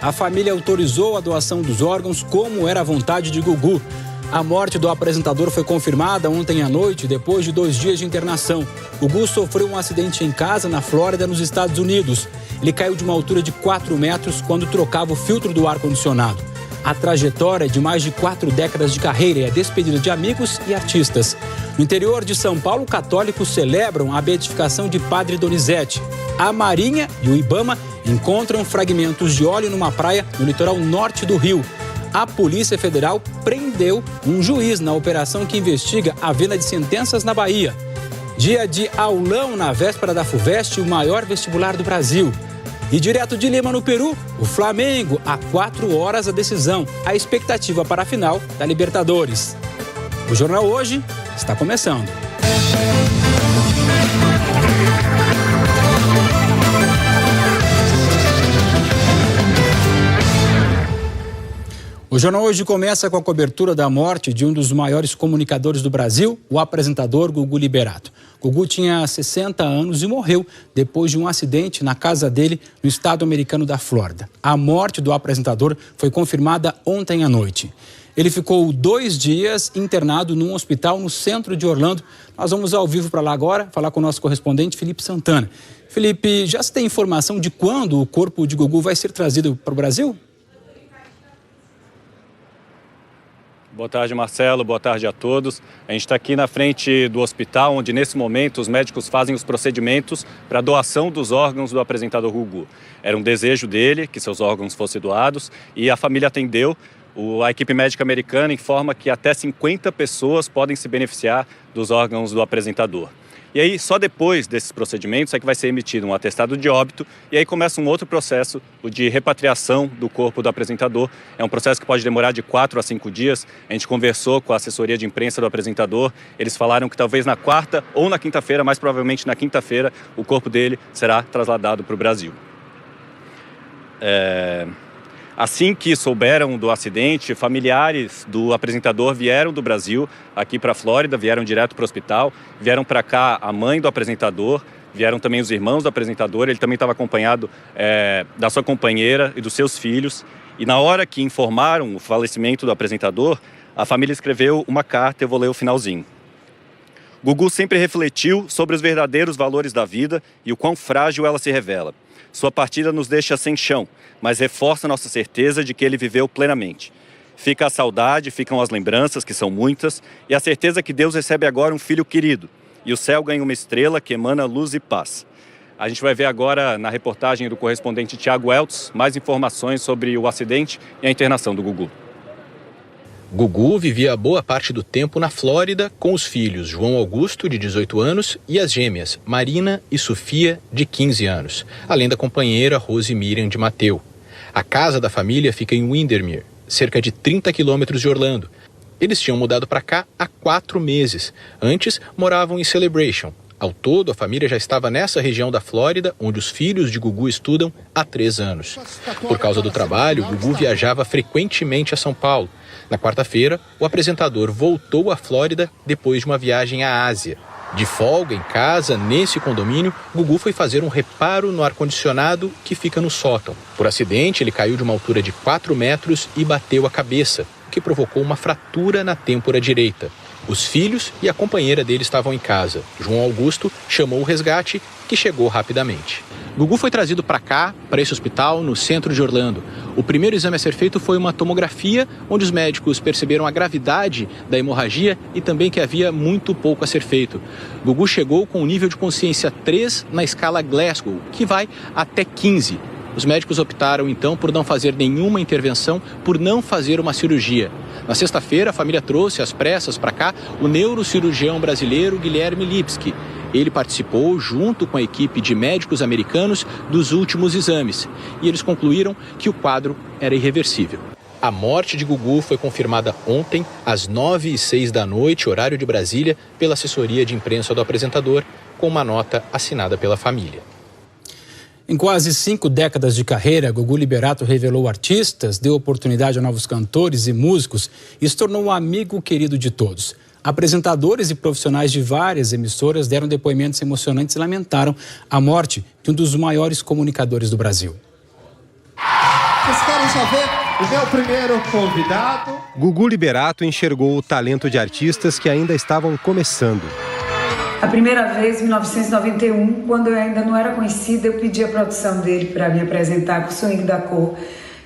A família autorizou a doação dos órgãos como era a vontade de Gugu. A morte do apresentador foi confirmada ontem à noite, depois de 2 dias de internação. Gugu sofreu um acidente em casa, na Flórida, nos Estados Unidos. Ele caiu de uma altura de 4 metros quando trocava o filtro do ar-condicionado. A trajetória é de mais de 4 décadas de carreira e é despedida de amigos e artistas. No interior de São Paulo, católicos celebram a beatificação de Padre Donizete. A Marinha e o Ibama encontram fragmentos de óleo numa praia no litoral norte do Rio. A Polícia Federal prendeu um juiz na operação que investiga a venda de sentenças na Bahia. Dia de aulão na véspera da FUVEST, o maior vestibular do Brasil. E direto de Lima, no Peru, o Flamengo, há 4 horas a decisão. A expectativa para a final da Libertadores. O Jornal Hoje está começando. O Jornal Hoje começa com a cobertura da morte de um dos maiores comunicadores do Brasil, o apresentador Gugu Liberato. Gugu tinha 60 anos e morreu depois de um acidente na casa dele no estado americano da Flórida. A morte do apresentador foi confirmada ontem à noite. Ele ficou 2 dias internado num hospital no centro de Orlando. Nós vamos ao vivo para lá agora, falar com o nosso correspondente Felipe Santana. Felipe, já se tem informação de quando o corpo de Gugu vai ser trazido para o Brasil? Boa tarde, Marcelo. Boa tarde a todos. A gente está aqui na frente do hospital, onde nesse momento os médicos fazem os procedimentos para a doação dos órgãos do apresentador Gugu. Era um desejo dele que seus órgãos fossem doados e a família atendeu. A equipe médica americana informa que até 50 pessoas podem se beneficiar dos órgãos do apresentador. E aí, só depois desses procedimentos é que vai ser emitido um atestado de óbito e aí começa um outro processo, o de repatriação do corpo do apresentador. É um processo que pode demorar de 4 a 5 dias. A gente conversou com a assessoria de imprensa do apresentador. Eles falaram que talvez na quarta ou na quinta-feira, mais provavelmente na quinta-feira, o corpo dele será trasladado para o Brasil. Assim que souberam do acidente, familiares do apresentador vieram do Brasil aqui para a Flórida, vieram direto para o hospital, vieram para cá a mãe do apresentador, vieram também os irmãos do apresentador, ele também estava acompanhado da sua companheira e dos seus filhos. E na hora que informaram o falecimento do apresentador, a família escreveu uma carta, eu vou ler o finalzinho. Gugu sempre refletiu sobre os verdadeiros valores da vida e o quão frágil ela se revela. Sua partida nos deixa sem chão, mas reforça nossa certeza de que ele viveu plenamente. Fica a saudade, ficam as lembranças, que são muitas, e a certeza que Deus recebe agora um filho querido, e o céu ganha uma estrela que emana luz e paz. A gente vai ver agora, na reportagem do correspondente Tiago Eltz, mais informações sobre o acidente e a internação do Gugu. Gugu vivia boa parte do tempo na Flórida com os filhos João Augusto, de 18 anos, e as gêmeas Marina e Sofia, de 15 anos, além da companheira Rose Miriam de Mateu. A casa da família fica em Windermere, cerca de 30 quilômetros de Orlando. Eles tinham mudado para cá há 4 meses. Antes, moravam em Celebration. Ao todo, a família já estava nessa região da Flórida, onde os filhos de Gugu estudam há 3 anos. Por causa do trabalho, Gugu viajava frequentemente a São Paulo. Na quarta-feira, o apresentador voltou à Flórida depois de uma viagem à Ásia. De folga em casa, nesse condomínio, Gugu foi fazer um reparo no ar-condicionado que fica no sótão. Por acidente, ele caiu de uma altura de 4 metros e bateu a cabeça, o que provocou uma fratura na têmpora direita. Os filhos e a companheira dele estavam em casa. João Augusto chamou o resgate, que chegou rapidamente. Gugu foi trazido para cá, para esse hospital, no centro de Orlando. O primeiro exame a ser feito foi uma tomografia, onde os médicos perceberam a gravidade da hemorragia e também que havia muito pouco a ser feito. Gugu chegou com um nível de consciência 3 na escala Glasgow, que vai até 15. Os médicos optaram, então, por não fazer nenhuma intervenção, por não fazer uma cirurgia. Na sexta-feira, a família trouxe às pressas para cá o neurocirurgião brasileiro Guilherme Lipski. Ele participou, junto com a equipe de médicos americanos, dos últimos exames. E eles concluíram que o quadro era irreversível. A morte de Gugu foi confirmada ontem, às 9h06 da noite, horário de Brasília, pela assessoria de imprensa do apresentador, com uma nota assinada pela família. Em quase 5 décadas de carreira, Gugu Liberato revelou artistas, deu oportunidade a novos cantores e músicos e se tornou um amigo querido de todos. Apresentadores e profissionais de várias emissoras deram depoimentos emocionantes e lamentaram a morte de um dos maiores comunicadores do Brasil. Vocês querem saber o meu primeiro convidado? Gugu Liberato enxergou o talento de artistas que ainda estavam começando. A primeira vez, em 1991, quando eu ainda não era conhecida, eu pedi a produção dele para me apresentar com o Swing da Cor.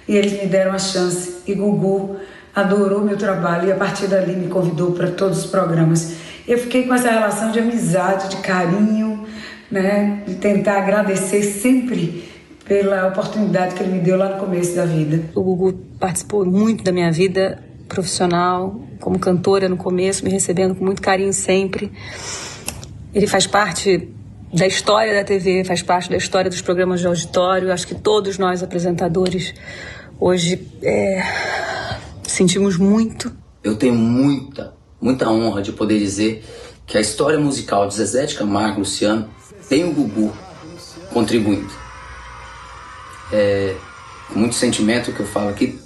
E eles me deram a chance. E Gugu adorou meu trabalho e a partir dali me convidou para todos os programas. Eu fiquei com essa relação de amizade, de carinho, né? De tentar agradecer sempre pela oportunidade que ele me deu lá no começo da vida. O Gugu participou muito da minha vida profissional, como cantora no começo, me recebendo com muito carinho sempre. Ele faz parte da história da TV, faz parte da história dos programas de auditório. Acho que todos nós, apresentadores, hoje sentimos muito. Eu tenho muita honra de poder dizer que a história musical de Zezé de Camargo e Luciano tem o Gugu contribuindo. Com muito sentimento que eu falo aqui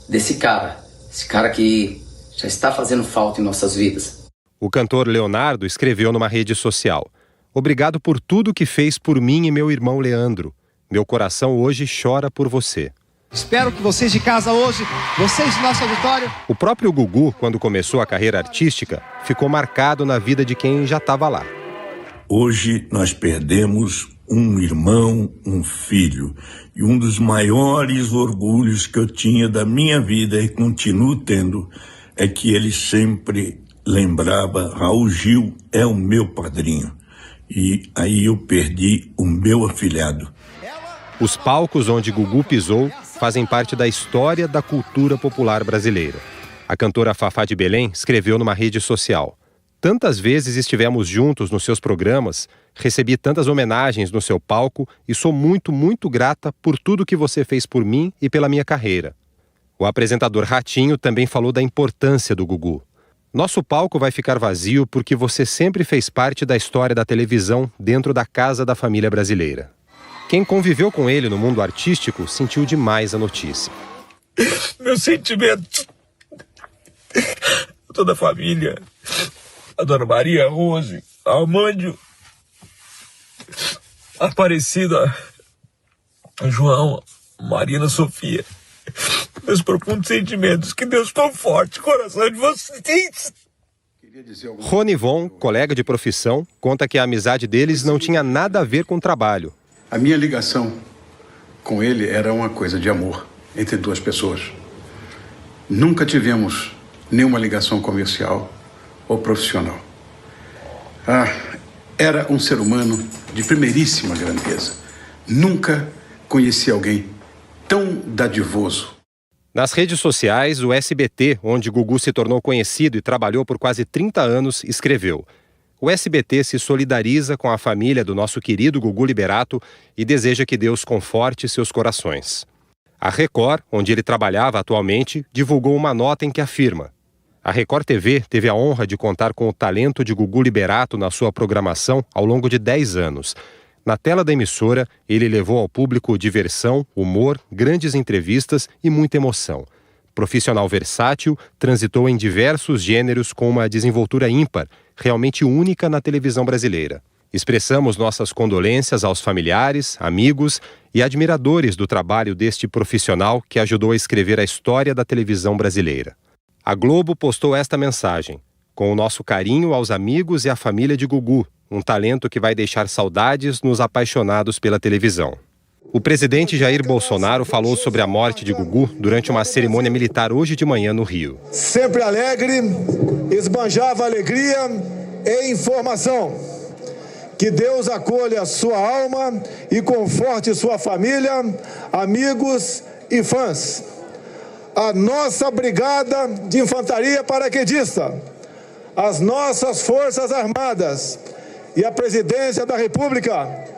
desse cara, esse cara que já está fazendo falta em nossas vidas. O cantor Leonardo escreveu numa rede social: "Obrigado por tudo que fez por mim e meu irmão Leandro. Meu coração hoje chora por você." Espero que vocês de casa hoje, vocês do nosso auditório... O próprio Gugu, quando começou a carreira artística, ficou marcado na vida de quem já estava lá. Hoje nós perdemos um irmão, um filho, e um dos maiores orgulhos que eu tinha da minha vida e continuo tendo é que ele sempre lembrava: Raul Gil é o meu padrinho. E aí eu perdi o meu afilhado. Os palcos onde Gugu pisou fazem parte da história da cultura popular brasileira. A cantora Fafá de Belém escreveu numa rede social: "Tantas vezes estivemos juntos nos seus programas, recebi tantas homenagens no seu palco e sou muito grata por tudo que você fez por mim e pela minha carreira." O apresentador Ratinho também falou da importância do Gugu. "Nosso palco vai ficar vazio porque você sempre fez parte da história da televisão dentro da casa da família brasileira." Quem conviveu com ele no mundo artístico sentiu demais a notícia. Meu sentimento, toda a família, a Dona Maria, a Rose, a Armândio, a Aparecida, a João, a Marina, a Sofia. Meus profundos sentimentos, que Deus conforte o coração de vocês. Rony Von, colega de profissão, conta que a amizade deles não tinha nada a ver com trabalho. A minha ligação com ele era uma coisa de amor entre duas pessoas. Nunca tivemos nenhuma ligação comercial ou profissional. Era um ser humano de primeiríssima grandeza. Nunca conheci alguém tão dadivoso. Nas redes sociais, o SBT, onde Gugu se tornou conhecido e trabalhou por quase 30 anos, escreveu: "O SBT se solidariza com a família do nosso querido Gugu Liberato e deseja que Deus conforte seus corações." A Record, onde ele trabalhava atualmente, divulgou uma nota em que afirma: "A Record TV teve a honra de contar com o talento de Gugu Liberato na sua programação ao longo de 10 anos. Na tela da emissora, ele levou ao público diversão, humor, grandes entrevistas e muita emoção. Profissional versátil, transitou em diversos gêneros com uma desenvoltura ímpar, realmente única na televisão brasileira. Expressamos nossas condolências aos familiares, amigos e admiradores do trabalho deste profissional que ajudou a escrever a história da televisão brasileira." A Globo postou esta mensagem: "Com o nosso carinho aos amigos e à família de Gugu, um talento que vai deixar saudades nos apaixonados pela televisão." O presidente Jair Bolsonaro falou sobre a morte de Gugu durante uma cerimônia militar hoje de manhã no Rio. "Sempre alegre, esbanjava alegria e informação. Que Deus acolha sua alma e conforte sua família, amigos e fãs. A nossa Brigada de Infantaria Paraquedista, as nossas Forças Armadas e a Presidência da República,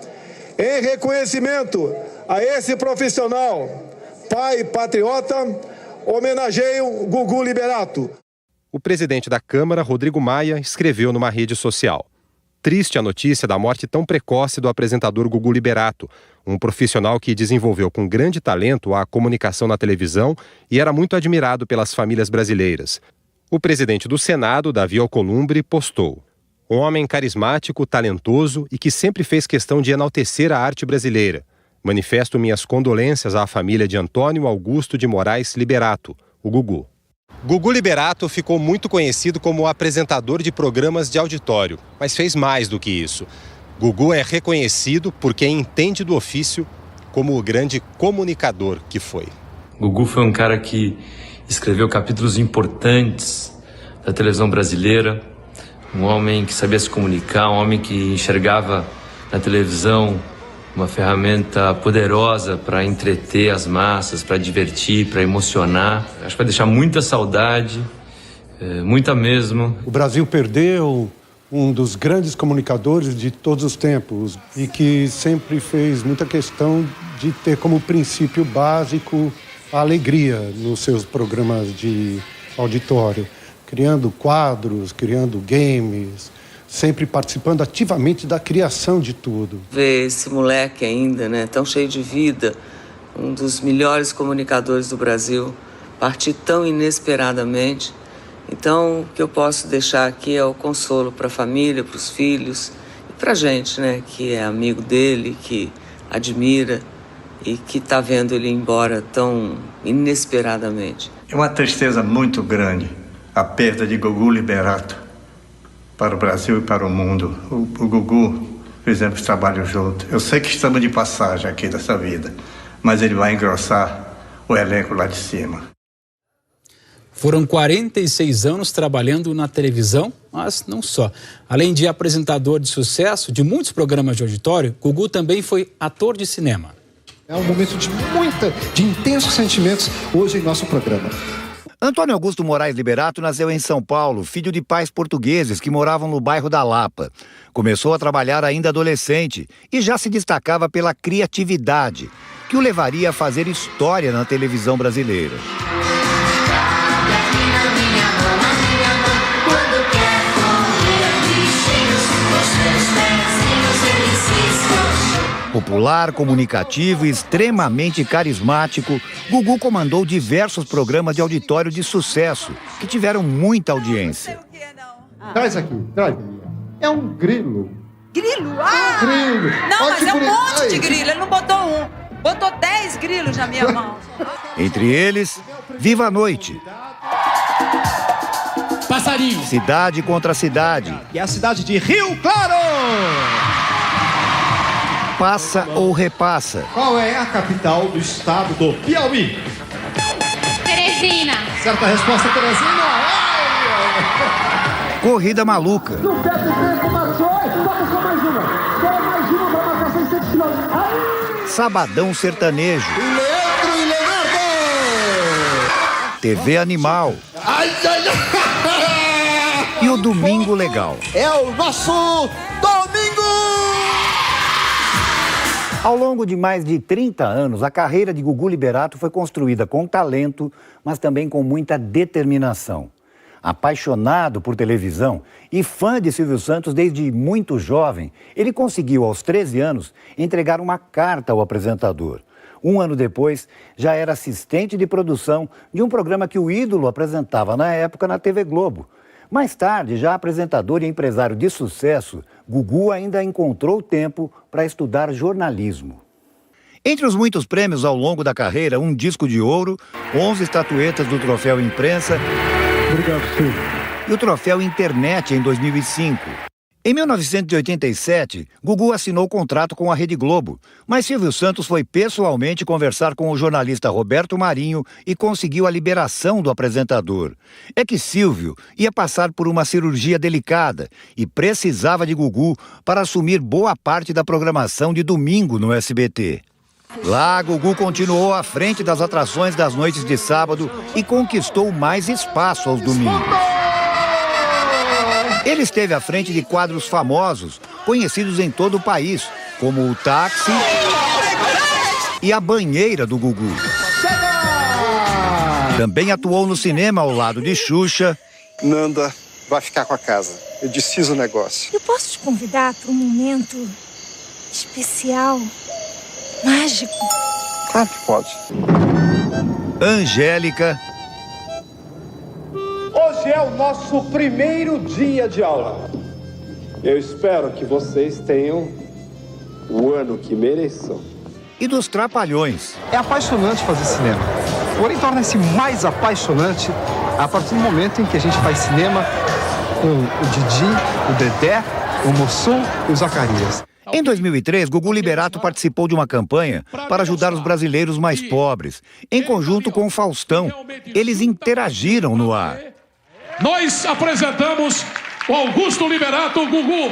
em reconhecimento a esse profissional, pai patriota, homenageiam Gugu Liberato." O presidente da Câmara, Rodrigo Maia, escreveu numa rede social: "Triste a notícia da morte tão precoce do apresentador Gugu Liberato, um profissional que desenvolveu com grande talento a comunicação na televisão e era muito admirado pelas famílias brasileiras." O presidente do Senado, Davi Alcolumbre, postou: Um homem carismático, talentoso e que sempre fez questão de enaltecer a arte brasileira. Manifesto minhas condolências à família de Antônio Augusto de Moraes Liberato, o Gugu. Gugu Liberato ficou muito conhecido como apresentador de programas de auditório, mas fez mais do que isso. Gugu é reconhecido por quem entende do ofício como o grande comunicador que foi. Gugu foi um cara que escreveu capítulos importantes da televisão brasileira, um homem que sabia se comunicar, um homem que enxergava na televisão uma ferramenta poderosa para entreter as massas, para divertir, para emocionar. Acho que vai deixar muita saudade, muita mesmo. O Brasil perdeu um dos grandes comunicadores de todos os tempos e que sempre fez muita questão de ter como princípio básico a alegria nos seus programas de auditório, criando quadros, criando games, sempre participando ativamente da criação de tudo. Ver esse moleque ainda, né, tão cheio de vida, um dos melhores comunicadores do Brasil, partir tão inesperadamente. Então, o que eu posso deixar aqui é o consolo para a família, para os filhos e para a gente, né, que é amigo dele, que admira e que está vendo ele ir embora tão inesperadamente. É uma tristeza muito grande a perda de Gugu Liberato para o Brasil e para o mundo. O Gugu, fizemos trabalho junto. Eu sei que estamos de passagem aqui dessa vida, mas ele vai engrossar o elenco lá de cima. Foram 46 anos trabalhando na televisão, mas não só. Além de apresentador de sucesso de muitos programas de auditório, Gugu também foi ator de cinema. É um momento de intensos sentimentos hoje em nosso programa. Antônio Augusto Moraes Liberato nasceu em São Paulo, filho de pais portugueses que moravam no bairro da Lapa. Começou a trabalhar ainda adolescente e já se destacava pela criatividade, que o levaria a fazer história na televisão brasileira. Popular, comunicativo e extremamente carismático, Gugu comandou diversos programas de auditório de sucesso, que tiveram muita audiência. Traz aqui, traz. É um grilo. Grilo? Ah! Grilo. Não, olha, mas é um monte de grilo. Ele não botou um. Botou 10 grilos na minha mão. Entre eles, Viva a Noite. Passarinho. Cidade contra Cidade. E a cidade de Rio Claro. Passa ou Repassa. Qual é a capital do estado do Piauí? Teresina. Certa resposta, Teresina. Corrida Maluca. No tempo, marchou. Toca só mais uma. Quer mais uma para marcar 600 quilômetros. Sabadão Sertanejo. Leandro e Leonardo. TV Animal. E o Domingo Legal. É o nosso Domingo! Ao longo de mais de 30 anos, a carreira de Gugu Liberato foi construída com talento, mas também com muita determinação. Apaixonado por televisão e fã de Silvio Santos desde muito jovem, ele conseguiu, aos 13 anos, entregar uma carta ao apresentador. Um ano depois, já era assistente de produção de um programa que o ídolo apresentava na época na TV Globo. Mais tarde, já apresentador e empresário de sucesso, Gugu ainda encontrou tempo para estudar jornalismo. Entre os muitos prêmios ao longo da carreira, um disco de ouro, 11 estatuetas do Troféu Imprensa. Obrigado, Silvio. E o Troféu Internet em 2005. Em 1987, Gugu assinou contrato com a Rede Globo, mas Silvio Santos foi pessoalmente conversar com o jornalista Roberto Marinho e conseguiu a liberação do apresentador. É que Silvio ia passar por uma cirurgia delicada e precisava de Gugu para assumir boa parte da programação de domingo no SBT. Lá, Gugu continuou à frente das atrações das noites de sábado e conquistou mais espaço aos domingos. Ele esteve à frente de quadros famosos, conhecidos em todo o país, como o Táxi e a Banheira do Gugu. Também atuou no cinema ao lado de Xuxa. Nanda vai ficar com a casa. Eu deciso o negócio. Eu posso te convidar para um momento especial, mágico? Claro que pode. Angélica. Hoje é o nosso primeiro dia de aula. Eu espero que vocês tenham o ano que mereçam. E dos Trapalhões. É apaixonante fazer cinema. Porém, torna-se mais apaixonante a partir do momento em que a gente faz cinema com o Didi, o Dedé, o Mussum e o Zacarias. Em 2003, Gugu Liberato participou de uma campanha para ajudar os brasileiros mais pobres, em conjunto com o Faustão. Eles interagiram no ar. Nós apresentamos o Augusto Liberato, o Gugu,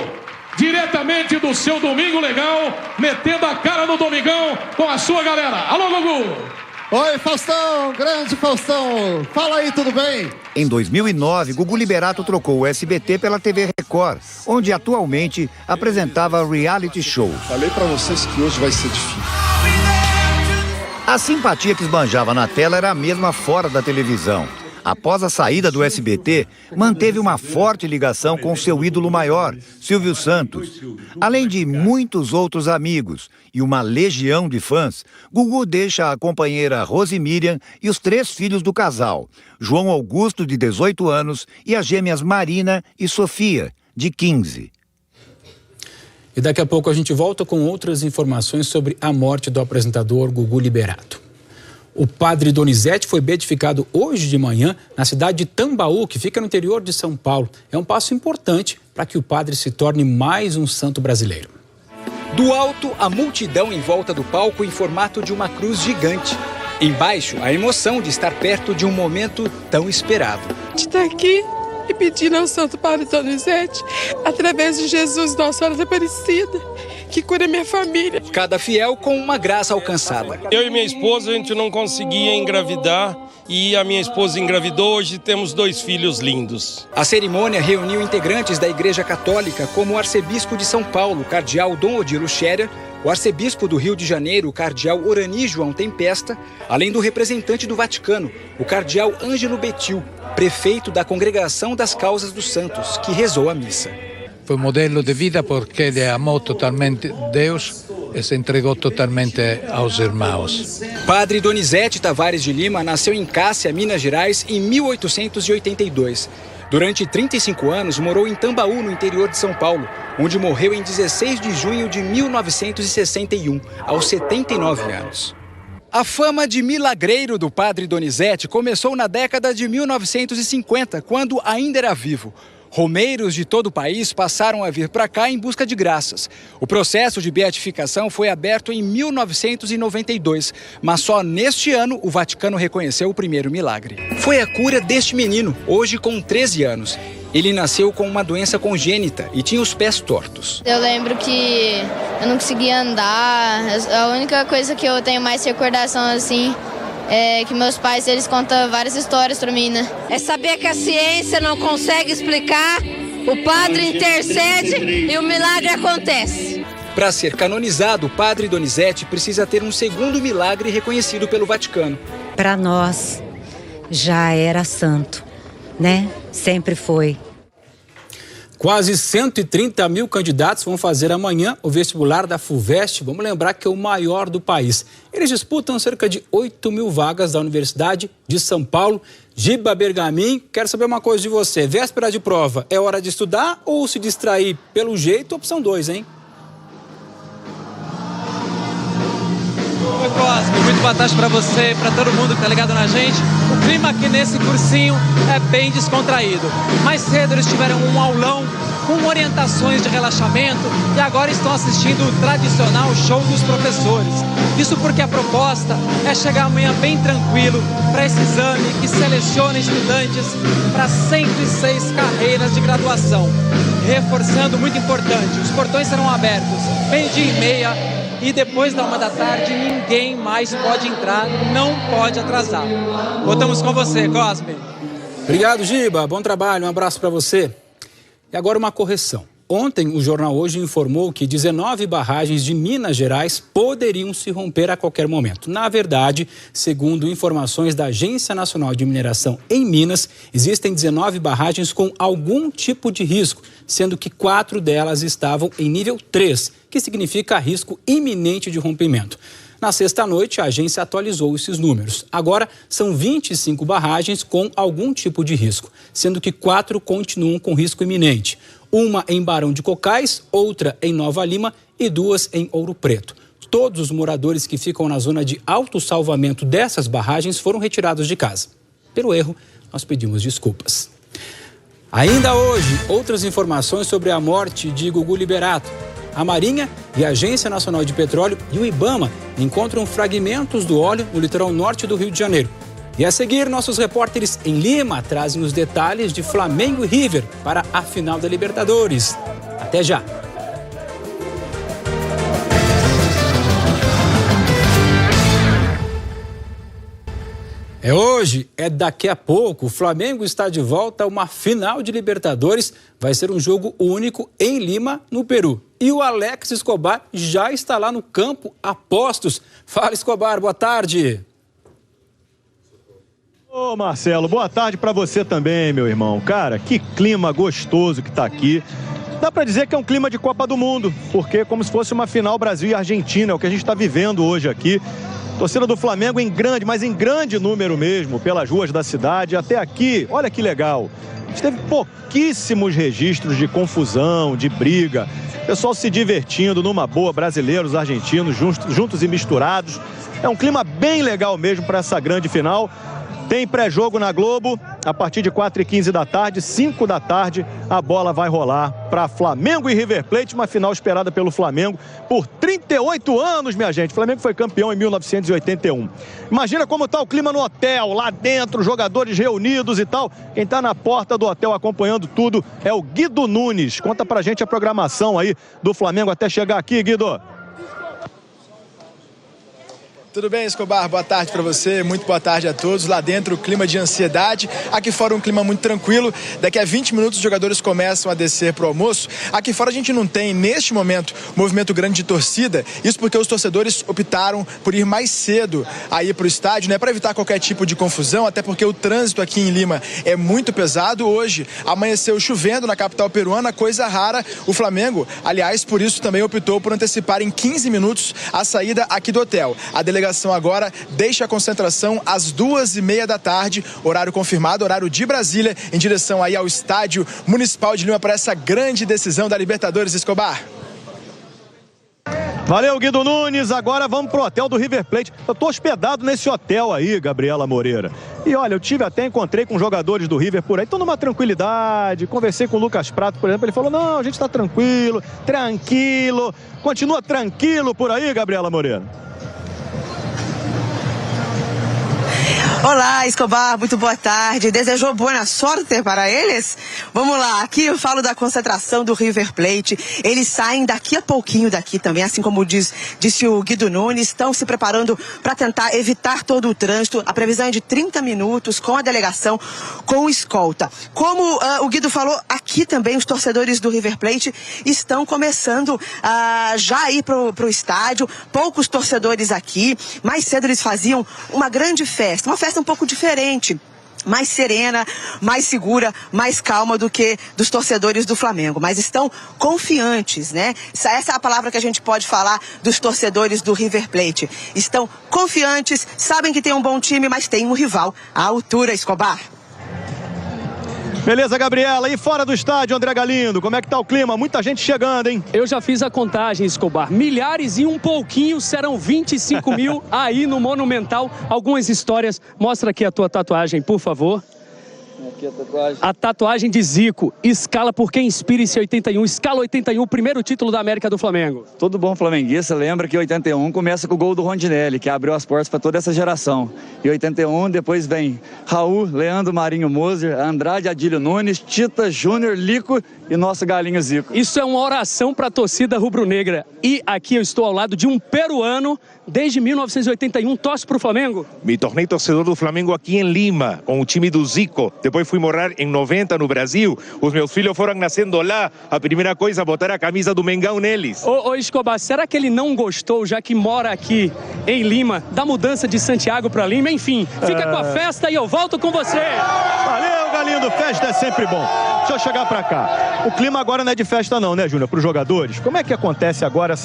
diretamente do seu Domingo Legal, metendo a cara no Domingão com a sua galera. Alô, Gugu! Oi, Faustão, grande Faustão. Fala aí, tudo bem? Em 2009, Gugu Liberato trocou o SBT pela TV Record, onde atualmente apresentava reality show. Falei pra vocês que hoje vai ser difícil. A simpatia que esbanjava na tela era a mesma fora da televisão. Após a saída do SBT, manteve uma forte ligação com seu ídolo maior, Silvio Santos. Além de muitos outros amigos e uma legião de fãs, Gugu deixa a companheira Rose Miriam e os 3 filhos do casal, João Augusto, de 18 anos, e as gêmeas Marina e Sofia, de 15. E daqui a pouco a gente volta com outras informações sobre a morte do apresentador Gugu Liberato. O padre Donizete foi beatificado hoje de manhã na cidade de Tambaú, que fica no interior de São Paulo. É um passo importante para que o padre se torne mais um santo brasileiro. Do alto, a multidão em volta do palco em formato de uma cruz gigante. Embaixo, a emoção de estar perto de um momento tão esperado. De estar aqui e pedindo ao Santo Padre Donizete, através de Jesus, Nossa Senhora Aparecida, que cura minha família. Cada fiel com uma graça alcançada. Eu e minha esposa, a gente não conseguia engravidar e a minha esposa engravidou. Hoje temos 2 filhos lindos. A cerimônia reuniu integrantes da Igreja Católica, como o arcebispo de São Paulo, cardeal Dom Odilo Scherer, o arcebispo do Rio de Janeiro, o cardeal Orani João Tempesta, além do representante do Vaticano, o cardeal Ângelo Betil, prefeito da Congregação das Causas dos Santos, que rezou a missa. Foi um modelo de vida porque ele amou totalmente Deus e se entregou totalmente aos irmãos. Padre Donizete Tavares de Lima nasceu em Cássia, Minas Gerais, em 1882. Durante 35 anos, morou em Tambaú, no interior de São Paulo, onde morreu em 16 de junho de 1961, aos 79 anos. A fama de milagreiro do padre Donizete começou na década de 1950, quando ainda era vivo. Romeiros de todo o país passaram a vir para cá em busca de graças. O processo de beatificação foi aberto em 1992, mas só neste ano o Vaticano reconheceu o primeiro milagre. Foi a cura deste menino, hoje com 13 anos. Ele nasceu com uma doença congênita e tinha os pés tortos. Eu lembro que eu não conseguia andar. A única coisa que eu tenho mais recordação assim é que meus pais, eles contam várias histórias pra mim, né? É saber que a ciência não consegue explicar, o padre intercede e o milagre acontece. Para ser canonizado, o padre Donizete precisa ter um segundo milagre reconhecido pelo Vaticano. Para nós, já era santo, né? Sempre foi. Quase 130 mil candidatos vão fazer amanhã o vestibular da FUVEST. Vamos lembrar que é o maior do país. Eles disputam cerca de 8 mil vagas da Universidade de São Paulo. Giba Bergamin, quero saber uma coisa de você. Véspera de prova, é hora de estudar ou se distrair? Pelo jeito, opção 2, hein? Oi, Cosme, muito boa tarde para você e para todo mundo que está ligado na gente. O clima aqui nesse cursinho é bem descontraído. Mais cedo eles tiveram um aulão com orientações de relaxamento e agora estão assistindo o tradicional show dos professores. Isso porque a proposta é chegar amanhã bem tranquilo para esse exame que seleciona estudantes para 106 carreiras de graduação. Reforçando, muito importante, os portões serão abertos 12h30 e depois da 13h ninguém mais pode entrar, não pode atrasar. Voltamos com você, Cosme. Obrigado, Giba. Bom trabalho, um abraço para você. E agora uma correção. Ontem, o Jornal Hoje informou que 19 barragens de Minas Gerais poderiam se romper a qualquer momento. Na verdade, segundo informações da Agência Nacional de Mineração em Minas, existem 19 barragens com algum tipo de risco, sendo que 4 delas estavam em nível 3, que significa risco iminente de rompimento. Na sexta-noite, a agência atualizou esses números. Agora, são 25 barragens com algum tipo de risco, sendo que 4 continuam com risco iminente. uma em Barão de Cocais, outra em Nova Lima e 2 em Ouro Preto. Todos os moradores que ficam na zona de autossalvamento dessas barragens foram retirados de casa. Pelo erro, nós pedimos desculpas. Ainda hoje, outras informações sobre a morte de Gugu Liberato. A Marinha e a Agência Nacional de Petróleo e o IBAMA encontram fragmentos do óleo no litoral norte do Rio de Janeiro. E a seguir, nossos repórteres em Lima trazem os detalhes de Flamengo e River para a final da Libertadores. Até já! É hoje, é daqui a pouco. O Flamengo está de volta a uma final de Libertadores. Vai ser um jogo único em Lima, no Peru. E o Alex Escobar já está lá no campo a postos. Fala, Escobar, boa tarde. Ô Marcelo, boa tarde para você também, meu irmão. Cara, que clima gostoso que tá aqui. Dá para dizer que é um clima de Copa do Mundo, porque é como se fosse uma final Brasil e Argentina, é o que a gente está vivendo hoje aqui. Torcida do Flamengo em grande, mas em grande número mesmo, pelas ruas da cidade. Até aqui, olha que legal. A gente teve pouquíssimos registros de confusão, de briga. Pessoal se divertindo numa boa, brasileiros, argentinos, juntos e misturados. É um clima bem legal mesmo para essa grande final. Tem pré-jogo na Globo, a partir de 4h15 da tarde, 5 da tarde, a bola vai rolar para Flamengo e River Plate, uma final esperada pelo Flamengo por 38 anos, minha gente. O Flamengo foi campeão em 1981. Imagina como está o clima no hotel, lá dentro, jogadores reunidos e tal. Quem está na porta do hotel acompanhando tudo é o Guido Nunes. Conta pra gente a programação aí do Flamengo até chegar aqui, Guido. Tudo bem, Escobar? Boa tarde para você, muito boa tarde a todos. Lá dentro, clima de ansiedade, aqui fora um clima muito tranquilo. Daqui a 20 minutos os jogadores começam a descer para o almoço. Aqui fora a gente não tem, neste momento, movimento grande de torcida. Isso porque os torcedores optaram por ir mais cedo aí para o estádio, né, para evitar qualquer tipo de confusão, até porque o trânsito aqui em Lima é muito pesado. Hoje amanheceu chovendo na capital peruana, coisa rara. O Flamengo, aliás, por isso também optou por antecipar em 15 minutos a saída aqui do hotel. A delegação agora deixa a concentração às 2h30 da tarde, horário confirmado, horário de Brasília, em direção aí ao Estádio Municipal de Lima para essa grande decisão da Libertadores, Escobar. Valeu, Guido Nunes. Agora vamos pro hotel do River Plate. Eu tô hospedado nesse hotel aí, Gabriela Moreira. E olha, encontrei com jogadores do River por aí, tô numa tranquilidade. Conversei com o Lucas Prato, por exemplo, ele falou, não, a gente tá tranquilo. Continua tranquilo por aí, Gabriela Moreira. Olá, Escobar, muito boa tarde. Desejou boa sorte para eles? Vamos lá, aqui eu falo da concentração do River Plate. Eles saem daqui a pouquinho daqui também, assim como disse o Guido Nunes. Estão se preparando para tentar evitar todo o trânsito. A previsão é de 30 minutos com a delegação, com escolta. Como o Guido falou, aqui também os torcedores do River Plate estão começando a já ir para o estádio. Poucos torcedores aqui. Mais cedo eles faziam uma grande festa. Uma festa um pouco diferente, mais serena, mais segura, mais calma do que dos torcedores do Flamengo, mas estão confiantes, né? Essa é a palavra que a gente pode falar dos torcedores do River Plate. Estão confiantes, sabem que tem um bom time, mas tem um rival à altura, Escobar. Beleza, Gabriela. E fora do estádio, André Galindo, como é que tá o clima? Muita gente chegando, hein? Eu já fiz a contagem, Escobar. Milhares e um pouquinho, serão 25 mil aí no Monumental. Algumas histórias. Mostra aqui a tua tatuagem, por favor. Aqui a tatuagem. A tatuagem de Zico. Escala por quem inspira esse 81. Escala 81, o primeiro título da América do Flamengo. Todo bom flamenguista lembra que 81 começa com o gol do Rondinelli, que abriu as portas para toda essa geração. E 81 depois vem Raul, Leandro, Marinho, Moser, Andrade, Adílio Nunes, Tita, Júnior, Lico e nosso galinho Zico. Isso é uma oração para a torcida rubro-negra. E aqui eu estou ao lado de um peruano, desde 1981, torce para o Flamengo. Me tornei torcedor do Flamengo aqui em Lima, com o time do Zico. Depois fui morar em 90 no Brasil. Os meus filhos foram nascendo lá. A primeira coisa, botar a camisa do Mengão neles. Ô Escobar, será que ele não gostou, já que mora aqui em Lima, da mudança de Santiago para Lima? Enfim, fica com a festa e eu volto com você. Valeu, Galindo. Festa é sempre bom. Deixa eu chegar para cá. O clima agora não é de festa não, né, Júnior? Para os jogadores. Como é que acontece agora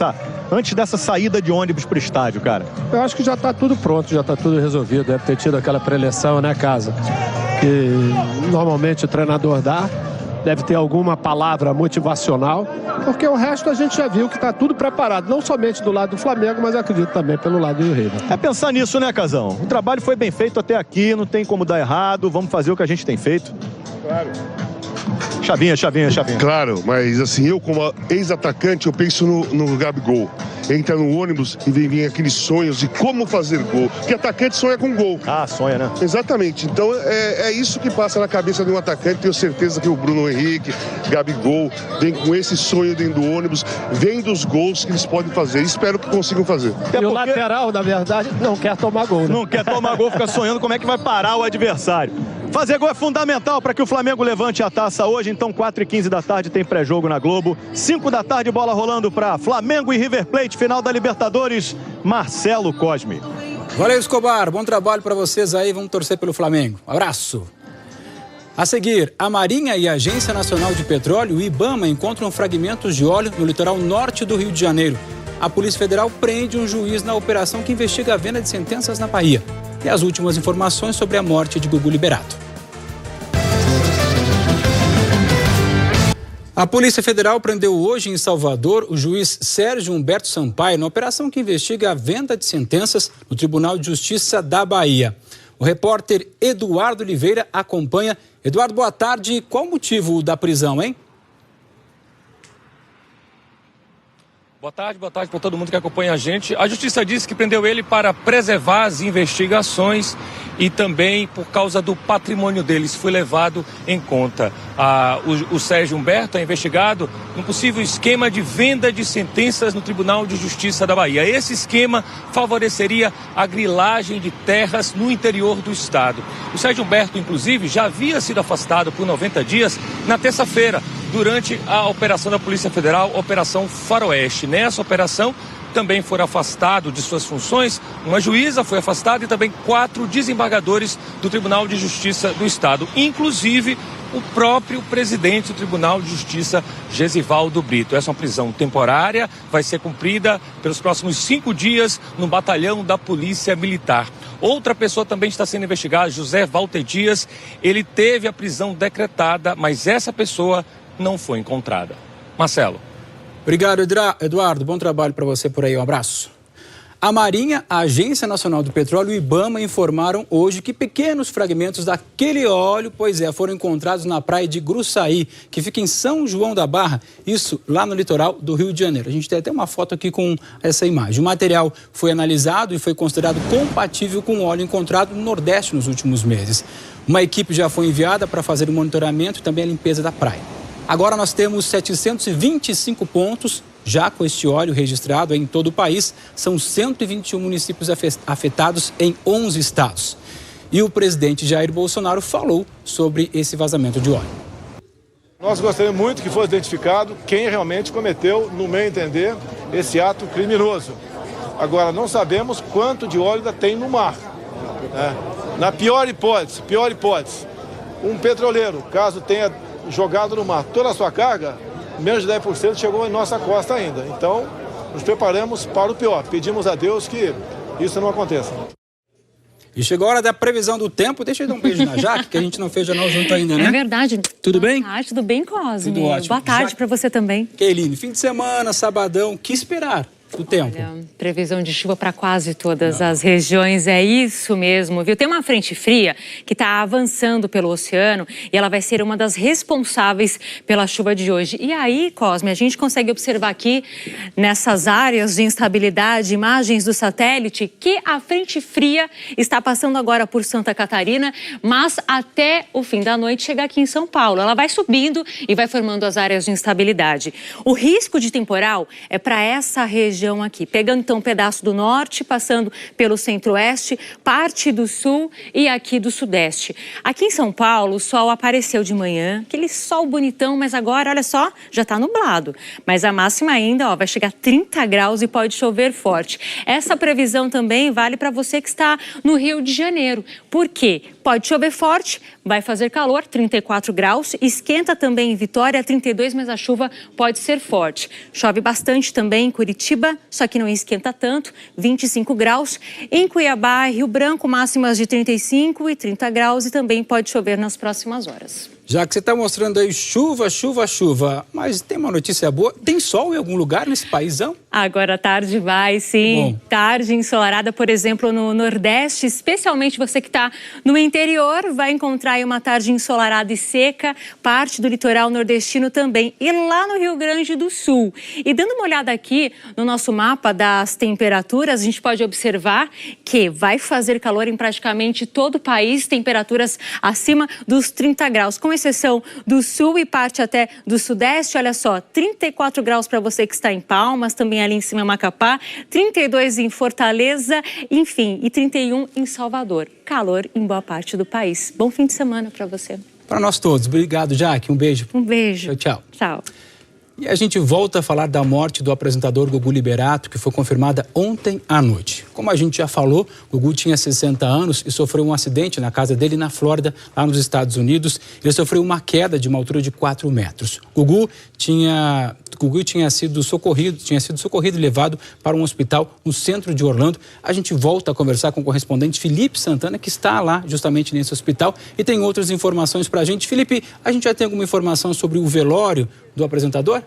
antes dessa saída de ônibus para o estádio, cara? Eu acho que já está tudo pronto, já está tudo resolvido. Deve ter tido aquela preleção, né, casa? Que normalmente o treinador dá. deve ter alguma palavra motivacional, porque o resto a gente já viu que está tudo preparado, não somente do lado do Flamengo, mas acredito também pelo lado do River. É pensar nisso, né, Casão? O trabalho foi bem feito até aqui, não tem como dar errado, vamos fazer o que a gente tem feito. Claro. Chavinha. Claro, mas assim, eu como ex-atacante, eu penso no Gabigol. Entra no ônibus e vem aqueles sonhos de como fazer gol. Porque atacante sonha com gol. Ah, sonha, né? Exatamente. Então é isso que passa na cabeça de um atacante. Tenho certeza que o Bruno Henrique, Gabigol, vem com esse sonho dentro do ônibus, vem dos gols que eles podem fazer. Espero que consigam fazer. E o lateral, na verdade, não quer tomar gol, né? Não quer tomar gol, fica sonhando como é que vai parar o adversário. Fazer gol é fundamental para que o Flamengo levante a taça hoje. Então, 4h15 da tarde tem pré-jogo na Globo. 5 da tarde, bola rolando para Flamengo e River Plate, final da Libertadores. Marcelo Cosme. Valeu, Escobar. Bom trabalho para vocês aí. Vamos torcer pelo Flamengo. Abraço. A seguir, a Marinha e a Agência Nacional de Petróleo, o IBAMA, encontram fragmentos de óleo no litoral norte do Rio de Janeiro. A Polícia Federal prende um juiz na operação que investiga a venda de sentenças na Bahia. E as últimas informações sobre a morte de Gugu Liberato. A Polícia Federal prendeu hoje em Salvador o juiz Sérgio Humberto Sampaio na operação que investiga a venda de sentenças no Tribunal de Justiça da Bahia. O repórter Eduardo Oliveira acompanha. Eduardo, boa tarde. Qual o motivo da prisão, hein? Boa tarde para todo mundo que acompanha a gente. A Justiça disse que prendeu ele para preservar as investigações e também por causa do patrimônio dele. Isso foi levado em conta. O Sérgio Humberto é investigado num possível esquema de venda de sentenças no Tribunal de Justiça da Bahia. Esse esquema favoreceria a grilagem de terras no interior do estado. O Sérgio Humberto, inclusive, já havia sido afastado por 90 dias na terça-feira, durante a operação da Polícia Federal, Operação Faroeste. Nessa operação, também foram afastados de suas funções, uma juíza foi afastada e também 4 desembargadores do Tribunal de Justiça do Estado, inclusive o próprio presidente do Tribunal de Justiça, Gesivaldo Brito. Essa é uma prisão temporária, vai ser cumprida pelos próximos 5 dias no batalhão da Polícia Militar. Outra pessoa também está sendo investigada, José Walter Dias. Ele teve a prisão decretada, mas essa pessoa não foi encontrada. Marcelo. Obrigado, Eduardo. Bom trabalho para você por aí. Um abraço. A Marinha, a Agência Nacional do Petróleo e o IBAMA informaram hoje que pequenos fragmentos daquele óleo, foram encontrados na praia de Gruçaí, que fica em São João da Barra, isso lá no litoral do Rio de Janeiro. A gente tem até uma foto aqui com essa imagem. O material foi analisado e foi considerado compatível com o óleo encontrado no Nordeste nos últimos meses. Uma equipe já foi enviada para fazer o monitoramento e também a limpeza da praia. Agora nós temos 725 pontos já com este óleo registrado em todo o país. São 121 municípios afetados em 11 estados. E o presidente Jair Bolsonaro falou sobre esse vazamento de óleo. Nós gostaríamos muito que fosse identificado quem realmente cometeu, no meu entender, esse ato criminoso. Agora, não sabemos quanto de óleo ainda tem no mar. Na pior hipótese, um petroleiro, caso tenha jogado no mar toda a sua carga, menos de 10% chegou em nossa costa ainda. Então, nos preparamos para o pior. Pedimos a Deus que isso não aconteça. E chegou a hora da previsão do tempo. Deixa eu dar um beijo na Jaque, que a gente não fez jornal junto ainda, né? É verdade. Tudo bem? Boa tarde, tudo bem, Cosme? Tudo ótimo. Boa tarde para você também. Keiline, fim de semana, sabadão, que esperar do tempo? Olha, previsão de chuva para quase todas as regiões, é isso mesmo, viu? Tem uma frente fria que está avançando pelo oceano e ela vai ser uma das responsáveis pela chuva de hoje. E aí, Cosme, a gente consegue observar aqui nessas áreas de instabilidade, imagens do satélite, que a frente fria está passando agora por Santa Catarina, mas até o fim da noite chega aqui em São Paulo. Ela vai subindo e vai formando as áreas de instabilidade. O risco de temporal é para essa região aqui, pegando então um pedaço do norte, passando pelo centro-oeste, parte do sul e aqui do sudeste. Aqui em São Paulo, o sol apareceu de manhã, aquele sol bonitão, mas agora, olha só, já está nublado. Mas a máxima ainda, vai chegar a 30 graus e pode chover forte. Essa previsão também vale para você que está no Rio de Janeiro. Por quê? Pode chover forte, vai fazer calor, 34 graus, esquenta também em Vitória, 32, mas a chuva pode ser forte. Chove bastante também em Curitiba, só que não esquenta tanto, 25 graus. Em Cuiabá e Rio Branco, máximas de 35 e 30 graus e também pode chover nas próximas horas. Já que você está mostrando aí chuva, chuva, chuva, mas tem uma notícia boa, tem sol em algum lugar nesse paizão? Agora à tarde vai, sim. Bom. Tarde ensolarada, por exemplo, no Nordeste, especialmente você que está no interior, vai encontrar aí uma tarde ensolarada e seca, parte do litoral nordestino também, e lá no Rio Grande do Sul. E dando uma olhada aqui no nosso mapa das temperaturas, a gente pode observar que vai fazer calor em praticamente todo o país, temperaturas acima dos 30 graus, com exceção do sul e parte até do sudeste. Olha só, 34 graus para você que está em Palmas, também ali em cima Macapá, 32 em Fortaleza, enfim, e 31 em Salvador. Calor em boa parte do país. Bom fim de semana para você. Para nós todos. Obrigado, Jaque. Um beijo. Um beijo. Tchau, tchau. Tchau. E a gente volta a falar da morte do apresentador Gugu Liberato, que foi confirmada ontem à noite. Como a gente já falou, Gugu tinha 60 anos e sofreu um acidente na casa dele na Flórida, lá nos Estados Unidos. Ele sofreu uma queda de uma altura de 4 metros. Gugu tinha sido socorrido e levado para um hospital no centro de Orlando. A gente volta a conversar com o correspondente Felipe Santana, que está lá justamente nesse hospital e tem outras informações para a gente. Felipe, a gente já tem alguma informação sobre o velório do apresentador?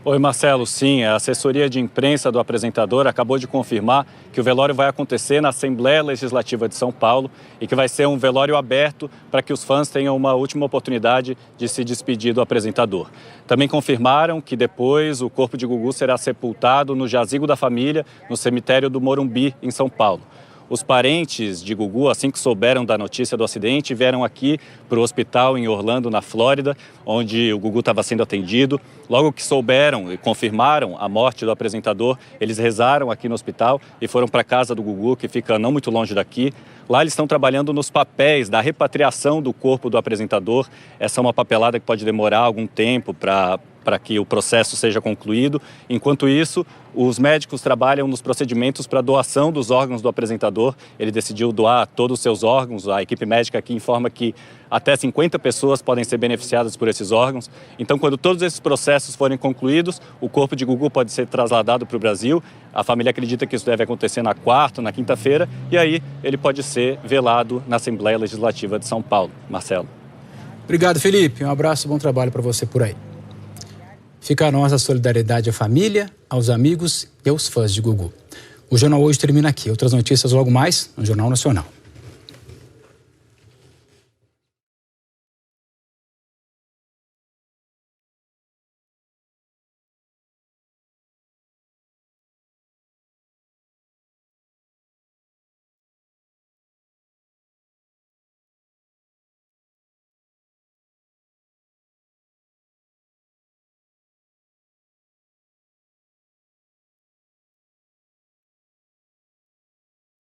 Oi, Marcelo. Sim, a assessoria de imprensa do apresentador acabou de confirmar que o velório vai acontecer na Assembleia Legislativa de São Paulo e que vai ser um velório aberto para que os fãs tenham uma última oportunidade de se despedir do apresentador. Também confirmaram que depois o corpo de Gugu será sepultado no jazigo da família, no cemitério do Morumbi, em São Paulo. Os parentes de Gugu, assim que souberam da notícia do acidente, vieram aqui para o hospital em Orlando, na Flórida, onde o Gugu estava sendo atendido. Logo que souberam e confirmaram a morte do apresentador, eles rezaram aqui no hospital e foram para a casa do Gugu, que fica não muito longe daqui. Lá eles estão trabalhando nos papéis da repatriação do corpo do apresentador. Essa é uma papelada que pode demorar algum tempo para que o processo seja concluído. Enquanto isso, os médicos trabalham nos procedimentos para doação dos órgãos do apresentador. Ele decidiu doar todos os seus órgãos. A equipe médica aqui informa que até 50 pessoas podem ser beneficiadas por esses órgãos. Então, quando todos esses processos forem concluídos, o corpo de Gugu pode ser trasladado para o Brasil. A família acredita que isso deve acontecer na quarta, na quinta-feira, e aí ele pode ser velado na Assembleia Legislativa de São Paulo. Marcelo. Obrigado, Felipe. Um abraço, bom trabalho para você por aí. Fica a nossa solidariedade à família, aos amigos e aos fãs de Gugu. O Jornal Hoje termina aqui. Outras notícias logo mais no Jornal Nacional.